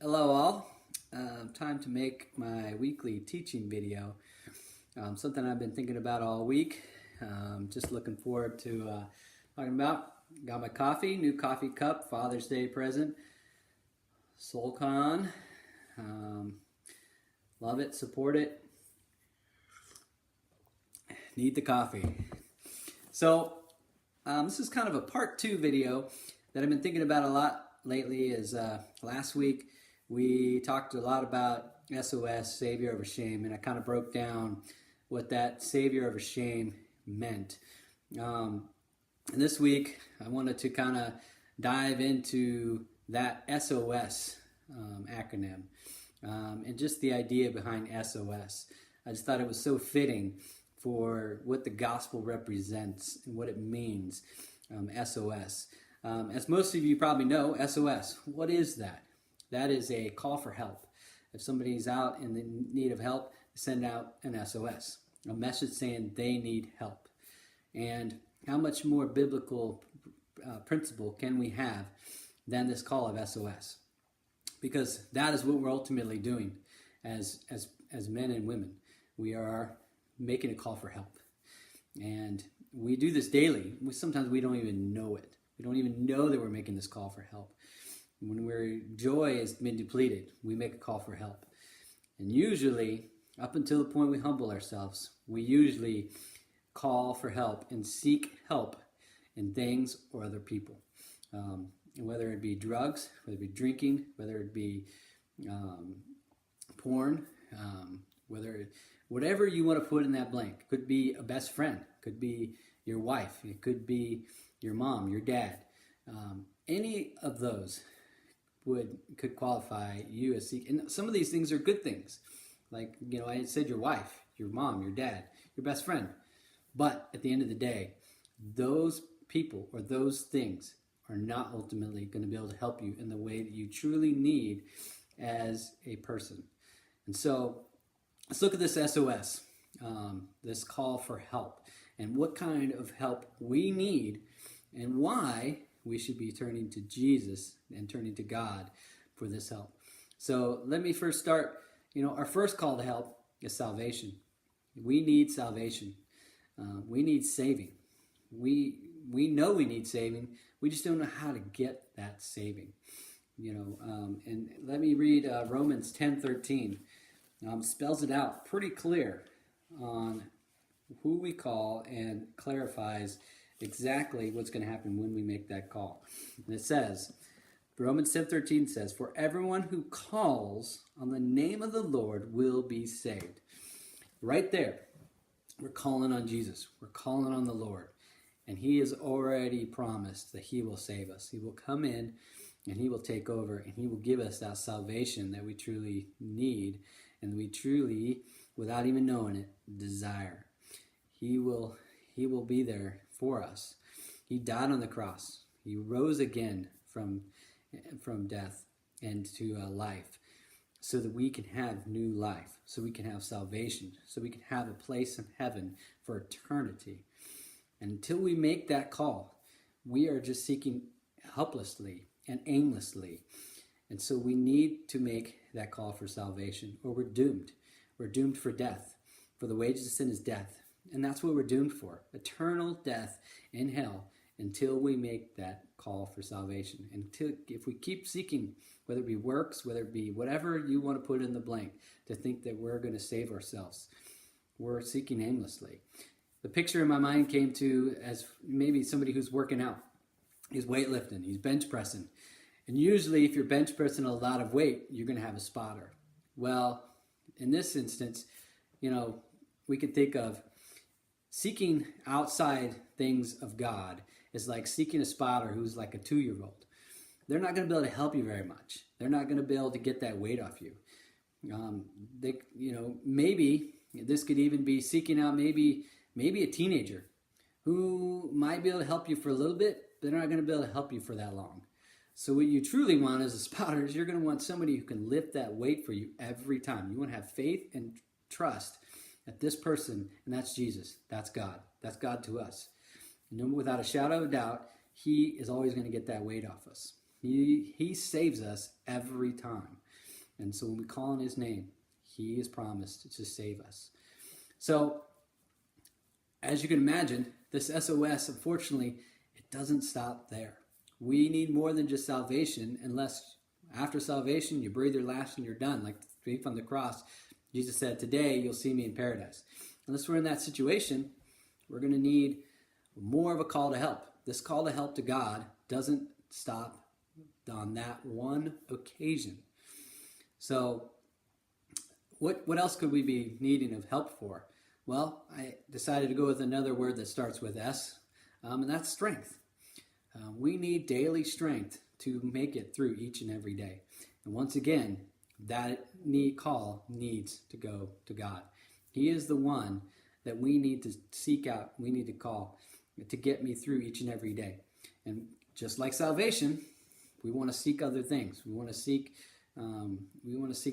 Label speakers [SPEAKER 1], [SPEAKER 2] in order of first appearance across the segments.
[SPEAKER 1] Hello all. Time to make my weekly teaching video. Something I've been thinking about all week. Just looking forward to talking about. Got my coffee, new coffee cup, Father's Day present. SoulCon. Love it, support it. Need the coffee. So this is kind of a part 2 video that I've been thinking about a lot lately. Is last week we talked a lot about S.O.S, Savior over Shame, and I kind of broke down what that Savior over Shame meant. And this week I wanted to kind of dive into that S.O.S acronym and just the idea behind S.O.S. I just thought it was so fitting for what the gospel represents and what it means, S.O.S. As most of you probably know, S.O.S, what is that? That is a call for help. If somebody's out in the need of help, send out an S.O.S, a message saying they need help. And how much more biblical principle can we have than this call of S.O.S? Because that is what we're ultimately doing as men and women. We are making a call for help. And we do this daily. Sometimes we don't even know it. We don't even know that we're making this call for help. When joy has been depleted, we make a call for help. And usually, up until the point we humble ourselves, we usually call for help and seek help in things or other people. Whether it be drugs, whether it be drinking, whether it be porn, whatever you want to put in that blank. Could be a best friend, could be your wife, it could be your mom, your dad. Any of those could qualify you as seeking. And some of these things are good things. Like, I said your wife, your mom, your dad, your best friend. But at the end of the day, those people or those things are not ultimately going to be able to help you in the way that you truly need as a person. And so let's look at this S.O.S, this call for help, and what kind of help we need and why we should be turning to Jesus and turning to God for this help. So let me first start. Our first call to help is salvation. We need salvation. We need saving. We know we need saving. We just don't know how to get that saving. And let me read Romans 10:13. Spells it out pretty clear on who we call and clarifies exactly what's going to happen when we make that call. And it says, Romans 10:13 says, "For everyone who calls on the name of the Lord will be saved." Right there, we're calling on Jesus. We're calling on the Lord. And he has already promised that he will save us. He will come in and he will take over and he will give us that salvation that we truly need and we truly, without even knowing it, desire. He will be there for us. He died on the cross. He rose again from death and to life so that we can have new life, so we can have salvation, so we can have a place in heaven for eternity. And until we make that call, we are just seeking helplessly and aimlessly. And so we need to make that call for salvation, or we're doomed. We're doomed for death. For the wages of sin is death. And that's what we're doomed for, eternal death in hell, until we make that call for salvation. If we keep seeking, whether it be works, whether it be whatever you want to put in the blank, to think that we're going to save ourselves, we're seeking aimlessly. The picture in my mind came to as maybe somebody who's working out. He's weightlifting, he's bench pressing. And usually if you're bench pressing a lot of weight, you're going to have a spotter. Well, in this instance, we could think of seeking outside things of God is like seeking a spotter who's like a 2-year-old. They're not going to be able to help you very much. They're not going to be able to get that weight off you. Maybe this could even be seeking out maybe a teenager who might be able to help you for a little bit, but they're not going to be able to help you for that long. So what you truly want as a spotter is you're going to want somebody who can lift that weight for you every time. You want to have faith and trust that this person, and that's Jesus, that's God. That's God to us. Without a shadow of a doubt, he is always going to get that weight off us. He saves us every time. And so when we call on his name, he is promised to save us. So as you can imagine, this SOS, unfortunately, it doesn't stop there. We need more than just salvation, unless after salvation you breathe your last and you're done. Like the thief on the cross, Jesus said, today you'll see me in paradise. Unless we're in that situation, we're going to need more of a call to help. This call to help to God doesn't stop on that one occasion. So what else could we be needing of help for? Well, I decided to go with another word that starts with S, and that's strength. We need daily strength to make it through each and every day. And once again, that call needs to go to God. He is the one that we need to seek out, we need to call to get me through each and every day. And just like salvation, we want to seek other things. We want to seek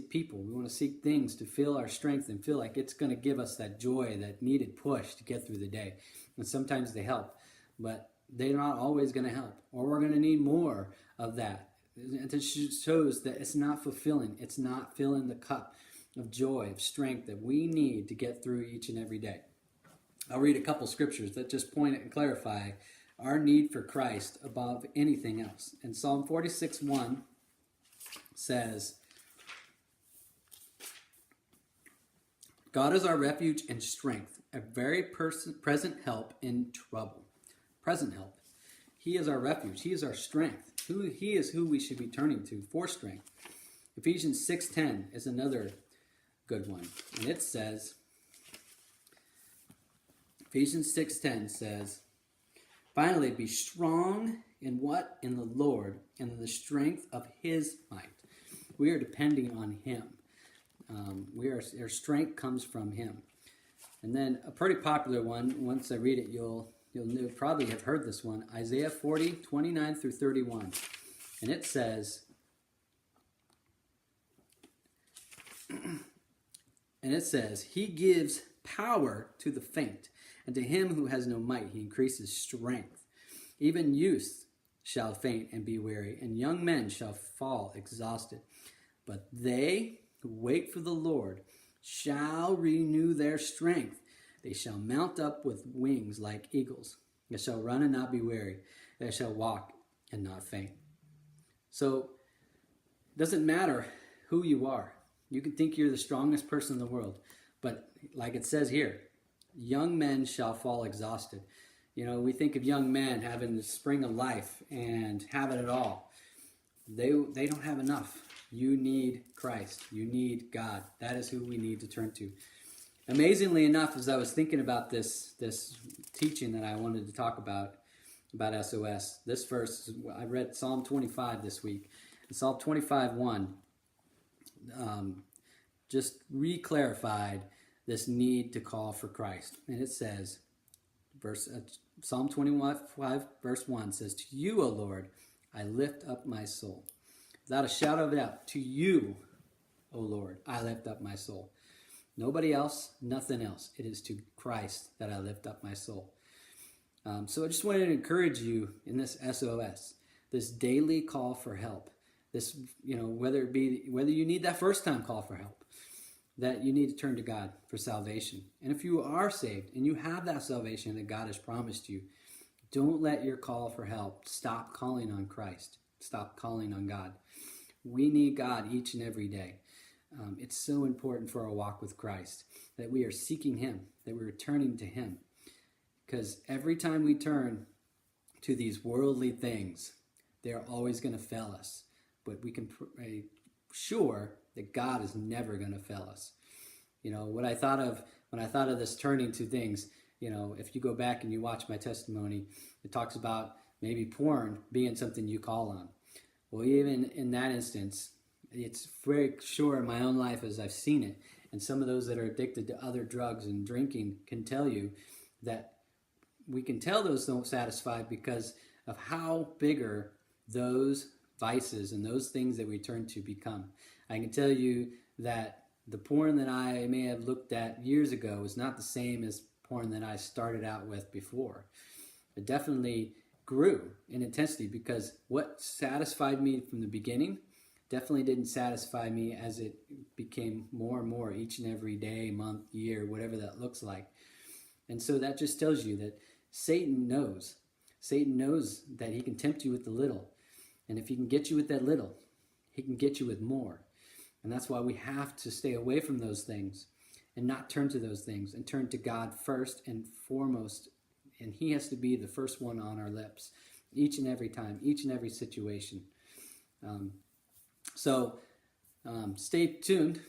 [SPEAKER 1] people. We want to seek things to fill our strength and feel like it's going to give us that joy, that needed push to get through the day. And sometimes they help, but they're not always going to help. Or we're going to need more of that. It shows that it's not fulfilling. It's not filling the cup of joy, of strength that we need to get through each and every day. I'll read a couple scriptures that just point and clarify our need for Christ above anything else. And Psalm 46:1 says, God is our refuge and strength, a very present help in trouble. Present help. He is our refuge. He is our strength. He is who we should be turning to for strength. Ephesians 6:10 is another good one. And it says, Ephesians 6:10 says, finally, be strong in what? In the Lord and in the strength of his might. We are depending on him. Our strength comes from him. And then a pretty popular one, once I read it, you'll probably have heard this one, Isaiah 40:29 through 31. And it says, he gives power to the faint, and to him who has no might he increases strength. Even youth shall faint and be weary, and young men shall fall exhausted. But they who wait for the Lord shall renew their strength. They shall mount up with wings like eagles. They shall run and not be weary. They shall walk and not faint. So it doesn't matter who you are. You can think you're the strongest person in the world. But like it says here, young men shall fall exhausted. You know, we think of young men having the spring of life and having it all. They don't have enough. You need Christ. You need God. That is who we need to turn to. Amazingly enough, as I was thinking about this teaching that I wanted to talk about SOS, this verse, I read Psalm 25 this week. Psalm 25:1 just re-clarified this need to call for Christ. And it says, Psalm 25 verse 1 says, to you, O Lord, I lift up my soul. Without a shadow of a doubt, to you, O Lord, I lift up my soul. Nobody else, nothing else. It is to Christ that I lift up my soul. So I just wanted to encourage you in this SOS, this daily call for help. This, whether you need that first time call for help, that you need to turn to God for salvation. And if you are saved and you have that salvation that God has promised you, don't let your call for help stop calling on Christ. Stop calling on God. We need God each and every day. It's so important for our walk with Christ that we are seeking him, that we're turning to him. Because every time we turn to these worldly things, they're always going to fail us. But we can pray sure that God is never going to fail us. What I thought of when I thought of this turning to things, if you go back and you watch my testimony, it talks about maybe porn being something you call on. Well, even in that instance, it's very sure in my own life as I've seen it, and some of those that are addicted to other drugs and drinking can tell you that we can tell those don't satisfy because of how bigger those vices and those things that we turn to become. I can tell you that the porn that I may have looked at years ago is not the same as porn that I started out with before. It definitely grew in intensity because what satisfied me from the beginning definitely didn't satisfy me as it became more and more each and every day, month, year, whatever that looks like. And so that just tells you that Satan knows. Satan knows that he can tempt you with the little. And if he can get you with that little, he can get you with more. And that's why we have to stay away from those things and not turn to those things and turn to God first and foremost. And he has to be the first one on our lips each and every time, each and every situation. So stay tuned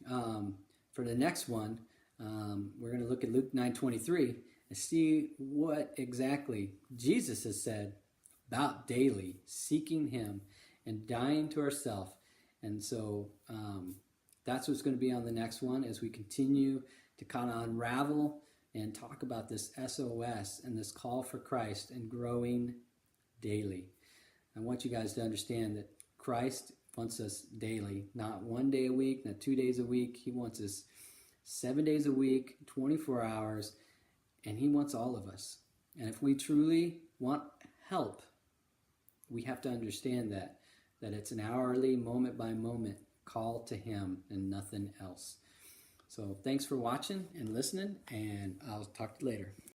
[SPEAKER 1] for the next one. We're going to look at Luke 9:23 and see what exactly Jesus has said about daily seeking him and dying to ourselves. And so that's what's going to be on the next one as we continue to kind of unravel and talk about this S.O.S. and this call for Christ and growing daily. I want you guys to understand that Christ wants us daily, not 1 day a week, not 2 days a week. He wants us 7 days a week, 24 hours, and he wants all of us. And if we truly want help, we have to understand that it's an hourly, moment by moment call to him and nothing else. So thanks for watching and listening, and I'll talk to you later.